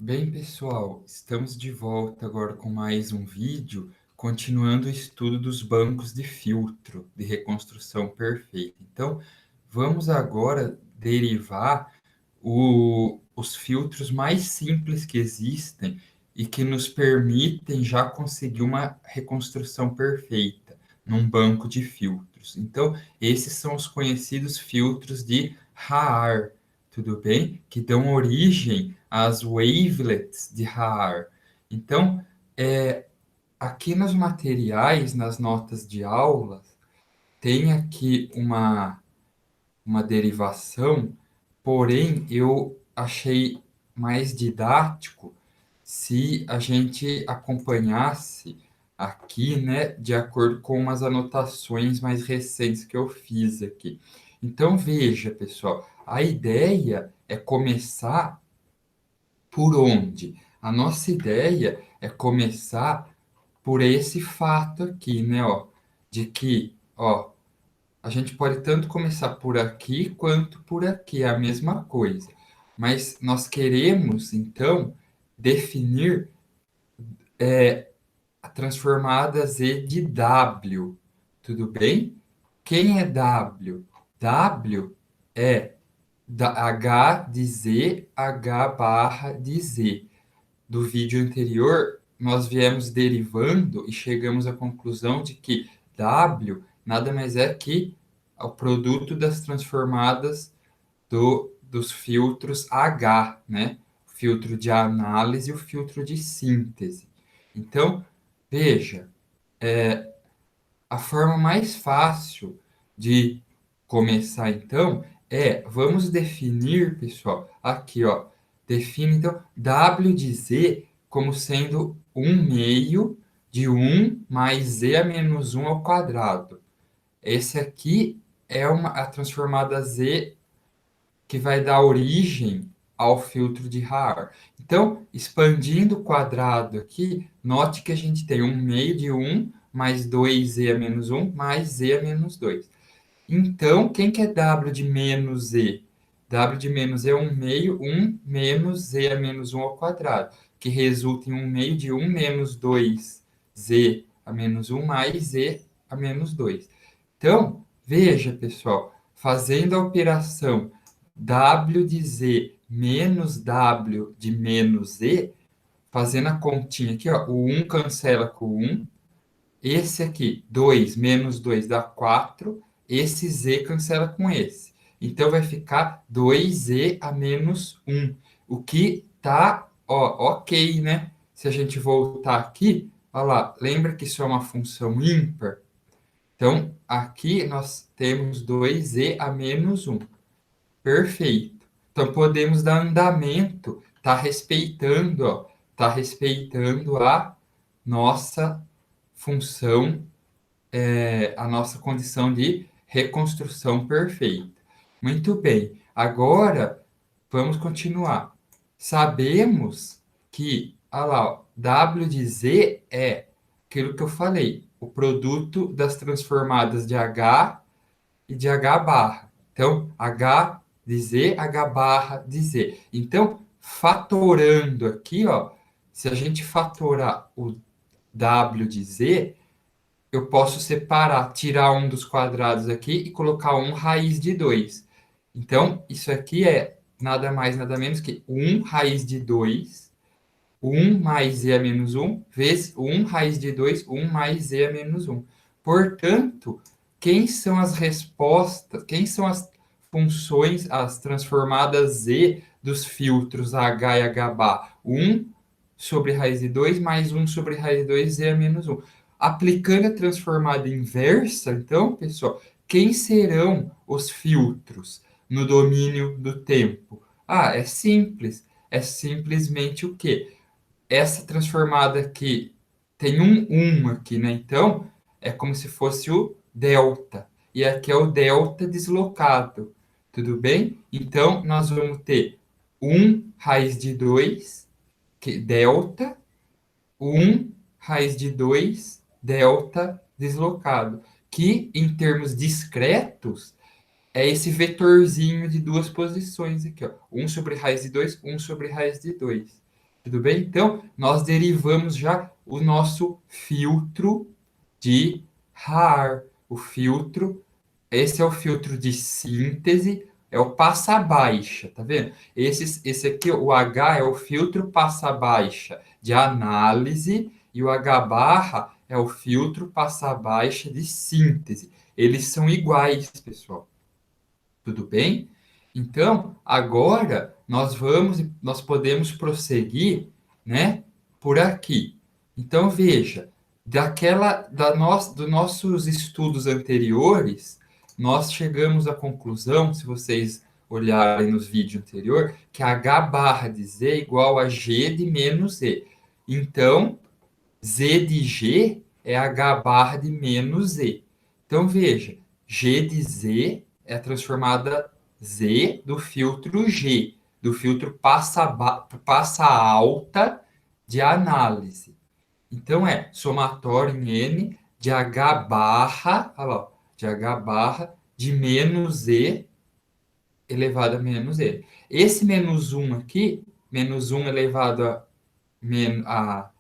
Bem, pessoal, estamos de volta agora com mais um vídeo, continuando o estudo dos bancos de filtro de reconstrução perfeita. Então, vamos agora derivar os filtros mais simples que existem e que nos permitem já conseguir uma reconstrução perfeita num banco de filtros. Então, esses são os conhecidos filtros de Haar, tudo bem? Que dão origem às wavelets de Haar. Então, aqui nos materiais, nas notas de aulas, tem aqui uma derivação, porém eu achei mais didático se a gente acompanhasse aqui, né, de acordo com umas anotações mais recentes que eu fiz aqui. Então, veja, pessoal, a ideia é começar por onde? A nossa ideia é começar por esse fato aqui, né, ó, de que, ó, a gente pode tanto começar por aqui quanto por aqui, é a mesma coisa. Mas nós queremos, então, definir a transformada Z de W, tudo bem? Quem é W? W é H de Z, H barra de Z. Do vídeo anterior, nós viemos derivando e chegamos à conclusão de que W nada mais é que o produto das transformadas dos filtros H, né? O filtro de análise e o filtro de síntese. Então, veja, a forma mais fácil de começar, então, vamos definir, pessoal, aqui, ó, define, então, W de Z como sendo 1/2 de 1 mais Z a menos 1 ao quadrado. Esse aqui é a transformada Z que vai dar origem ao filtro de Haar. Então, expandindo o quadrado aqui, note que a gente tem 1/2 de 1 mais 2z a menos 1 mais z a menos 2. Então, quem que é W de menos z? W de menos z é 1/2, 1 menos z a menos 1 ao quadrado, que resulta em 1/2 de 1 menos 2z a menos 1 mais z a menos 2. Então, veja, pessoal, fazendo a operação W de Z menos W de menos Z, fazendo a continha aqui, ó, o 1 cancela com o 1, esse aqui, 2 menos 2 dá 4, esse Z cancela com esse. Então, vai ficar 2Z a menos 1, o que tá, ó, ok, né? Se a gente voltar aqui, olha lá, lembra que isso é uma função ímpar? Então, aqui nós temos 2Z a menos 1. Perfeito. Então podemos dar andamento, tá respeitando a nossa função, a nossa condição de reconstrução perfeita. Muito bem. Agora vamos continuar. Sabemos que, olha lá, ó, W de Z é aquilo que eu falei, o produto das transformadas de H e de H barra. Então, H de Z, H barra de Z. Então, fatorando aqui, ó, se a gente fatorar o W de Z, eu posso separar, tirar um dos quadrados aqui e colocar um raiz de 2. Então, isso aqui é nada mais, nada menos que 1 raiz de 2, 1 mais z a menos 1, vezes 1 raiz de 2, 1 mais z a menos 1. Portanto, quem são as respostas, quem são as funções, as transformadas z dos filtros H e H bar? 1 sobre raiz de 2 mais 1 sobre raiz de 2, z a menos 1. Aplicando a transformada inversa, então, pessoal, quem serão os filtros no domínio do tempo? Ah, é simples. É simplesmente o quê? Essa transformada aqui tem um aqui, né? Então, é como se fosse o delta. E aqui é o delta deslocado. Tudo bem? Então, nós vamos ter 1 raiz de 2, que delta, 1 raiz de 2, delta deslocado. Que, em termos discretos, é esse vetorzinho de duas posições aqui, ó. 1 sobre raiz de 2, 1 sobre raiz de 2. Tudo bem? Então, nós derivamos já o nosso filtro de Haar. O filtro, esse é o filtro de síntese, é o passa-baixa, tá vendo? Esse aqui, o H, é o filtro passa-baixa de análise e o H barra é o filtro passa-baixa de síntese. Eles são iguais, pessoal. Tudo bem? Então, agora nós podemos prosseguir, né, por aqui. Então, veja, dos nossos estudos anteriores, nós chegamos à conclusão, se vocês olharem nos vídeos anteriores, que H barra de Z é igual a G de menos E. Então, Z de G é H barra de menos E. Então, veja, G de Z é transformada Z do filtro G, do filtro passa alta de análise. Então, é somatório em N de H barra, olha lá, de H barra de menos E elevado a menos E. Esse menos um aqui, menos um elevado a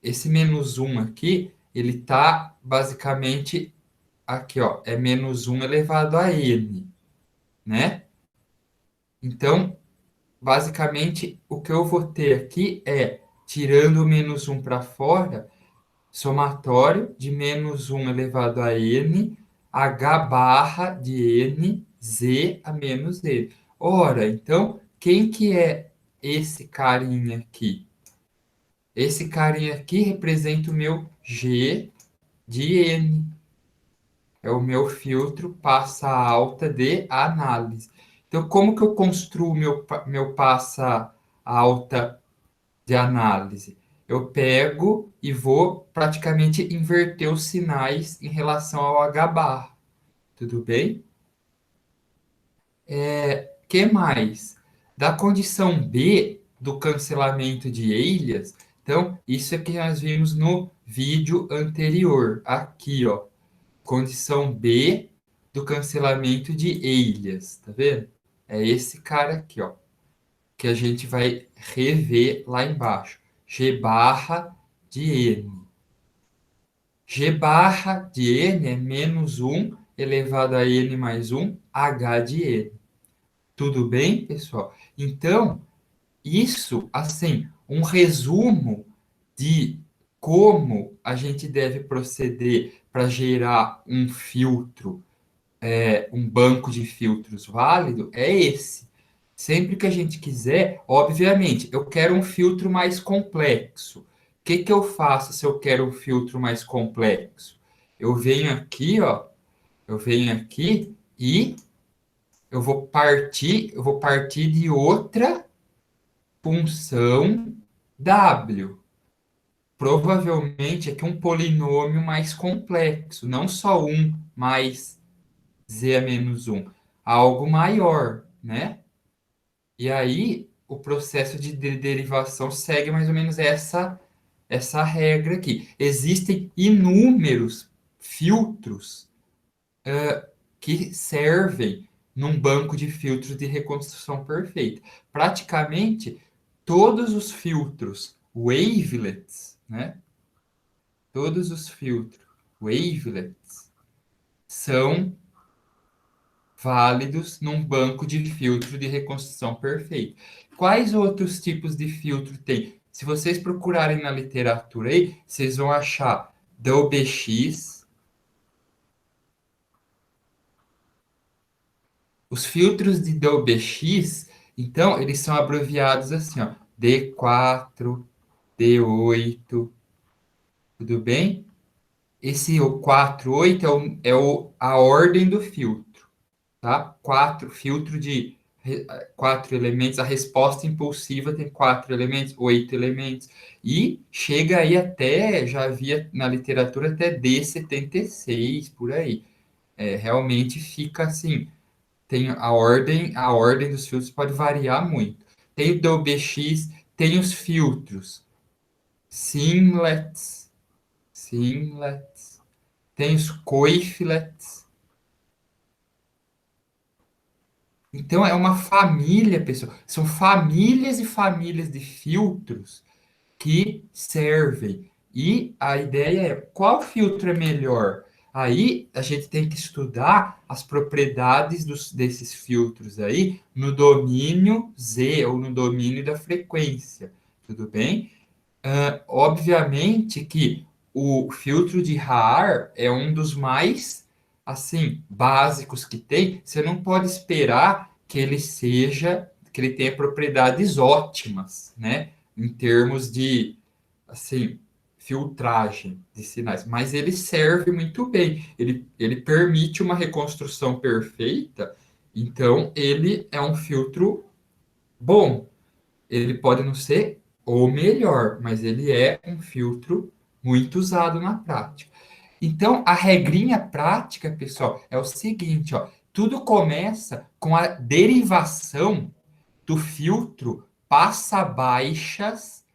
esse menos um aqui, ele está basicamente aqui, ó, é menos um elevado a n, né? Então, basicamente, o que eu vou ter aqui é, tirando o menos um para fora, somatório de menos um elevado a n, h barra de n, z a menos n. Ora, então, quem que é esse carinha aqui? Esse carinha aqui representa o meu g de N. É o meu filtro passa alta de análise. Então, como que eu construo meu passa alta de análise? Eu pego e vou praticamente inverter os sinais em relação ao H bar. Tudo bem? Que mais? Da condição B do cancelamento de Elias, então, isso é que nós vimos no vídeo anterior, aqui, ó. Condição B do cancelamento de Elias, tá vendo? É esse cara aqui, ó, que a gente vai rever lá embaixo. G barra de N. G barra de N é menos um elevado a N mais um H de N. Tudo bem, pessoal? Então, isso, assim, um resumo de como a gente deve proceder para gerar um filtro, um banco de filtros válido é esse. Sempre que a gente quiser, obviamente, eu quero um filtro mais complexo. O que que eu faço se eu quero um filtro mais complexo? Eu venho aqui, ó, eu venho aqui e eu vou partir de outra função W. Provavelmente aqui um polinômio mais complexo, não só um mais z a menos um, algo maior, né? E aí o processo de derivação segue mais ou menos essa regra aqui. Existem inúmeros filtros que servem num banco de filtros de reconstrução perfeita. Praticamente todos os filtros wavelets, né? Todos os filtros wavelets são válidos num banco de filtro de reconstrução perfeita. Quais outros tipos de filtro tem? Se vocês procurarem na literatura aí, vocês vão achar DOBX. Os filtros de DOBX, então, eles são abreviados assim, ó, D4, D8, tudo bem? Esse o 4, 8 a ordem do filtro. Tá? Quatro, filtro de quatro elementos, a resposta impulsiva tem quatro elementos, oito elementos, e chega aí até, já havia na literatura, até D76, por aí. Realmente fica assim, tem a ordem dos filtros pode variar muito. Tem o DOBX, tem os filtros Simlets, Simlets, tem os Coiflets, Então é uma família, pessoal. São famílias e famílias de filtros que servem. E a ideia é qual filtro é melhor? Aí a gente tem que estudar as propriedades desses filtros aí no domínio Z ou no domínio da frequência. Tudo bem? Obviamente que o filtro de Haar é um dos mais assim básicos que tem. Você não pode esperar que ele seja, que ele tenha propriedades ótimas, né? Em termos de assim filtragem de sinais, mas ele serve muito bem. Ele permite uma reconstrução perfeita. Então ele é um filtro bom. Ele pode não ser o melhor, mas ele é um filtro muito usado na prática. Então, a regrinha prática, pessoal, é o seguinte, ó, tudo começa com a derivação do filtro passa-baixas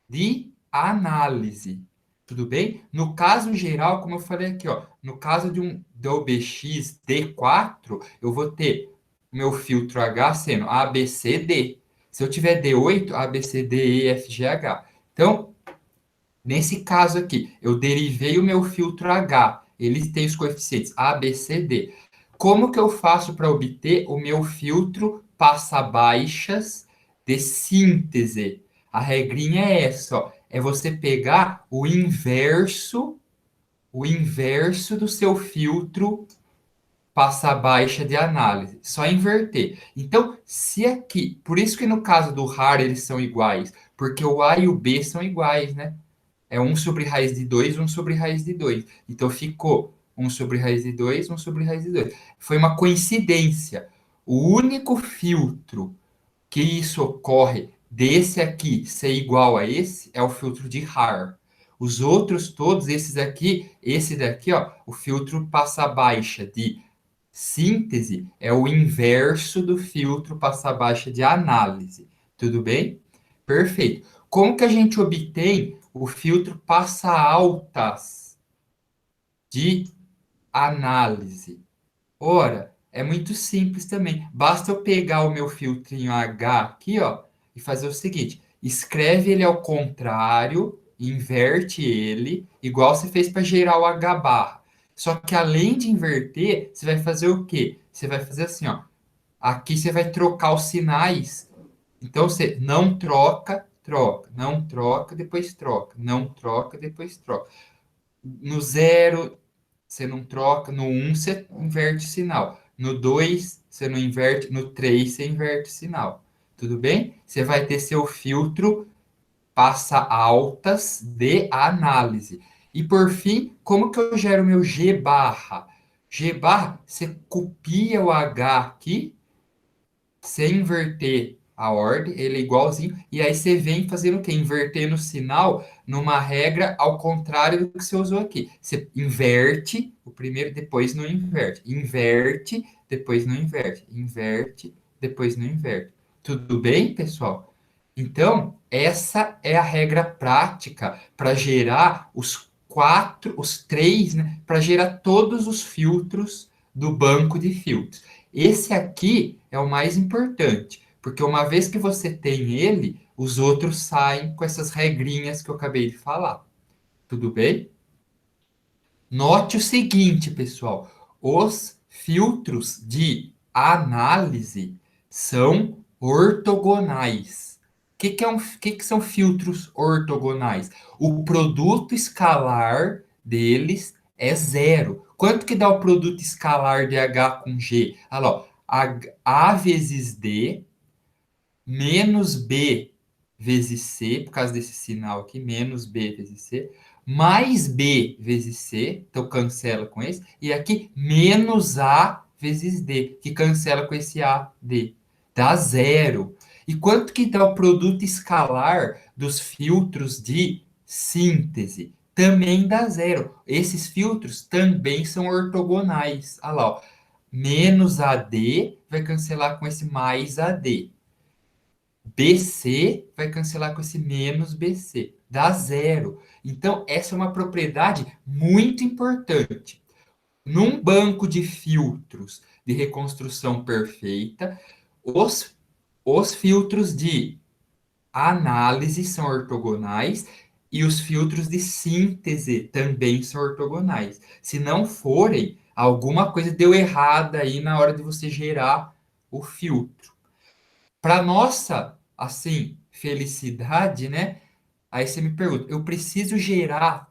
de análise. Tudo bem? No caso geral, como eu falei aqui, ó, no caso de um DOBX D4, eu vou ter meu filtro H sendo A, B, C, D. Se eu tiver D8, A, B, C, D, E, F, G, H. Então, nesse caso aqui, eu derivei o meu filtro H. Ele tem os coeficientes A, B, C, D. Como que eu faço para obter o meu filtro passa-baixas de síntese? A regrinha é essa, ó, é você pegar o inverso do seu filtro passa-baixa de análise, só inverter. Então, se aqui, por isso que no caso do RAR eles são iguais, porque o A e o B são iguais, né? É um sobre raiz de 2, um sobre raiz de 2. Então ficou um sobre raiz de 2, um sobre raiz de 2. Foi uma coincidência. O único filtro que isso ocorre desse aqui ser igual a esse é o filtro de Haar. Os outros todos, esses aqui, esse daqui, ó, o filtro passa baixa de síntese é o inverso do filtro passa baixa de análise. Tudo bem? Perfeito. Como que a gente obtém o filtro passa altas de análise? Ora, é muito simples também. Basta eu pegar o meu filtrinho H aqui, ó, e fazer o seguinte: escreve ele ao contrário, inverte ele, igual você fez para gerar o H barra. Só que além de inverter, você vai fazer o quê? Você vai fazer assim, ó. Aqui você vai trocar os sinais. Então você não troca, troca, não troca, depois troca, não troca, depois troca. No zero, você não troca. No um, você inverte o sinal. No 2, você não inverte. No 3, você inverte o sinal. Tudo bem? Você vai ter seu filtro passa altas de análise. E por fim, como que eu gero meu G barra? G barra, você copia o H aqui, sem inverter a ordem, ele é igualzinho, e aí você vem fazendo o quê? Invertendo o sinal numa regra ao contrário do que você usou aqui. Você inverte o primeiro, depois não inverte. Inverte, depois não inverte. Inverte, depois não inverte. Tudo bem, pessoal? Então, essa é a regra prática para gerar os quatro, os três, né? Para gerar todos os filtros do banco de filtros. Esse aqui é o mais importante, porque uma vez que você tem ele, os outros saem com essas regrinhas que eu acabei de falar. Tudo bem? Note o seguinte, pessoal: os filtros de análise são ortogonais. Que são filtros ortogonais? O produto escalar deles é zero. Quanto que dá o produto escalar de H com G? Olha lá, ó, A vezes D menos B vezes C, por causa desse sinal aqui, menos B vezes C, mais B vezes C, então cancela com esse, e aqui menos A vezes D, que cancela com esse A, D. Dá zero. E quanto que dá o produto escalar dos filtros de síntese? Também dá zero. Esses filtros também são ortogonais. Olha lá, ó. Menos AD vai cancelar com esse mais AD. BC vai cancelar com esse menos BC, dá zero. Então, essa é uma propriedade muito importante. Num banco de filtros de reconstrução perfeita, os, os filtros de análise são ortogonais e os filtros de síntese também são ortogonais. Se não forem, alguma coisa deu errada aí na hora de você gerar o filtro. Para nossa, assim, felicidade, né? Aí você me pergunta, eu preciso gerar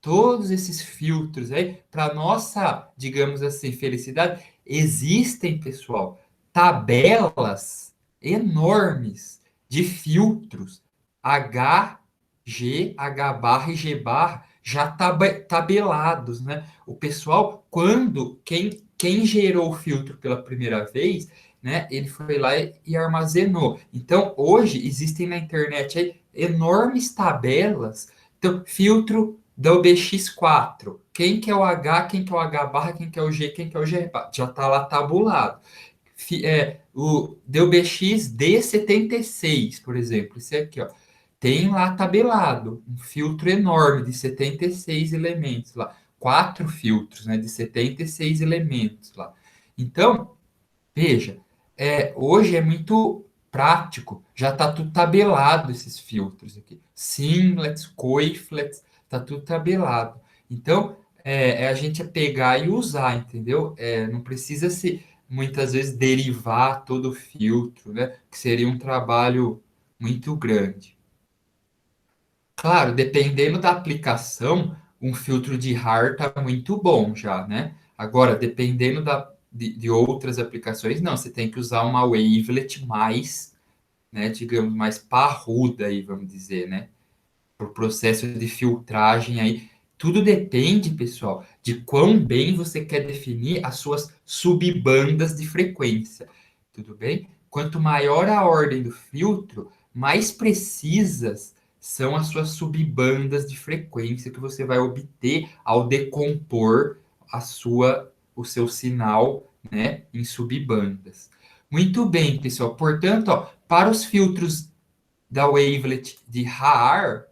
todos esses filtros aí para nossa, digamos assim, felicidade? Existem, pessoal, tabelas enormes de filtros H, G, H barra e G barra já tabelados, né? O pessoal, quando quem gerou o filtro pela primeira vez, né? Ele foi lá e armazenou. Então, hoje existem na internet aí enormes tabelas. Então, filtro da OBX4. Quem que é o H, quem que é o H barra, quem que é o G, quem que é o G barra. Já está lá tabulado. O DOBX D76, por exemplo, esse aqui, ó, tem lá tabelado um filtro enorme de 76 elementos lá. Quatro filtros, né, de 76 elementos lá. Então, veja, hoje é muito prático, já está tudo tabelado esses filtros aqui. Singlets, coiflets, está tudo tabelado. Então, é a gente pegar e usar, entendeu? Não precisa se muitas vezes derivar todo o filtro, né? Que seria um trabalho muito grande. Claro, dependendo da aplicação, um filtro de RAR tá muito bom já, né? Agora, dependendo de outras aplicações, não, você tem que usar uma wavelet mais, né, digamos, mais parruda aí, vamos dizer, né? Para o processo de filtragem aí. Tudo depende, pessoal, de quão bem você quer definir as suas subbandas de frequência. Tudo bem? Quanto maior a ordem do filtro, mais precisas são as suas subbandas de frequência que você vai obter ao decompor o seu sinal, né, em subbandas. Muito bem, pessoal. Portanto, ó, para os filtros da wavelet de Haar,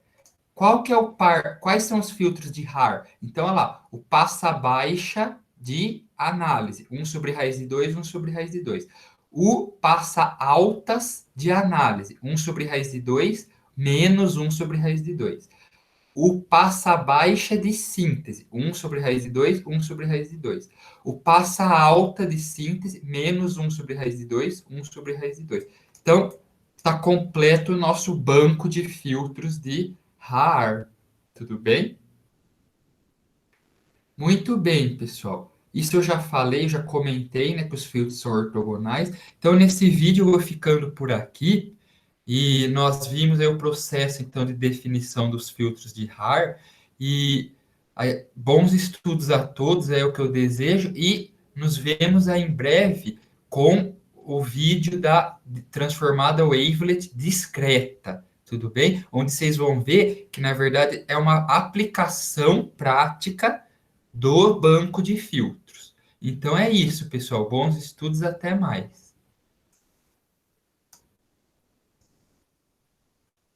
qual que é o par? Quais são os filtros de Haar? Então, olha lá, o passa baixa de análise, um sobre raiz de 2, um sobre raiz de 2. O passa altas de análise, um sobre raiz de 2, menos um sobre raiz de 2. O passa baixa de síntese, um sobre raiz de 2, um sobre raiz de 2. O passa alta de síntese, menos um sobre raiz de 2, um sobre raiz de 2. Então, está completo o nosso banco de filtros de Haar. Tudo bem? Muito bem, pessoal. Isso eu já falei, já comentei, né, que os filtros são ortogonais. Então, nesse vídeo eu vou ficando por aqui e nós vimos aí o processo, então, de definição dos filtros de Haar e aí, bons estudos a todos, é o que eu desejo e nos vemos aí em breve com o vídeo da transformada wavelet discreta. Tudo bem? Onde vocês vão ver que, na verdade, é uma aplicação prática do banco de filtros. Então é isso, pessoal. Bons estudos, até mais.